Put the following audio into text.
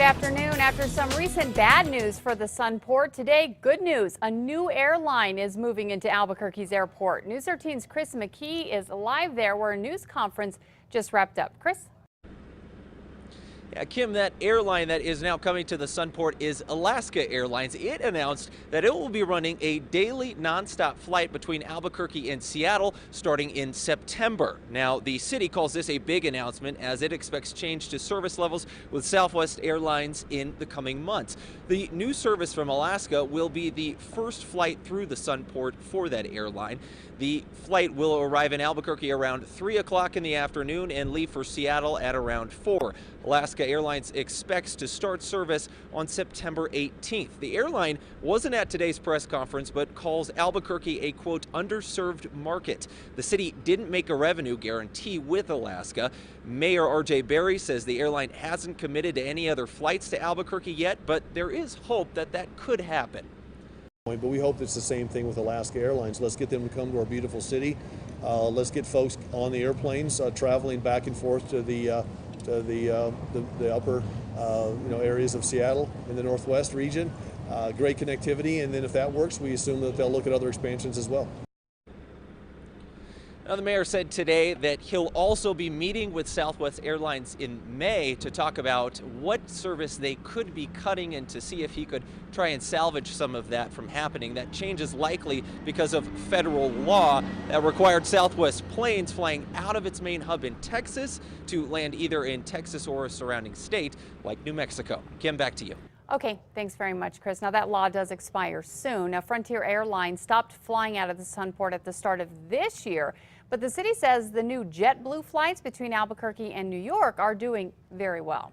afternoon. After some recent bad news for the Sunport, today good news. A new airline is moving into Albuquerque's airport. News 13's Chris McKee is live there where a news conference just wrapped up. Chris? Yeah, Kim, that airline that is now coming to the Sunport is Alaska Airlines. It announced that it will be running a daily nonstop flight between Albuquerque and Seattle starting in September. Now, the city calls this a big announcement as it expects change to service levels with Southwest Airlines in the coming months. The new service from Alaska will be the first flight through the Sunport for that airline. The flight will arrive in Albuquerque around 3 o'clock in the afternoon and leave for Seattle at around 4. Alaska Airlines expects to start service on September 18th. The airline wasn't at today's press conference, but calls Albuquerque a, quote, underserved market. The city didn't make a revenue guarantee with Alaska. Mayor R.J. Berry says the airline hasn't committed to any other flights to Albuquerque yet, but there is hope that that could happen. But we hope it's the same thing with Alaska Airlines. Let's get them to come to our beautiful city. Let's get folks on the airplanes traveling back and forth to the upper areas of Seattle in the northwest region. Great connectivity, and then if that works, we assume that they'll look at other expansions as well. Now, the mayor said today that he'll also be meeting with Southwest Airlines in May to talk about what service they could be cutting and to see if he could try and salvage some of that from happening. That change is likely because of federal law that required Southwest planes flying out of its main hub in Texas to land either in Texas or a surrounding state like New Mexico. Kim, back to you. Okay, thanks very much, Chris. Now, that law does expire soon. Now, Frontier Airlines stopped flying out of the Sunport at the start of this year, but the city says the new JetBlue flights between Albuquerque and New York are doing very well.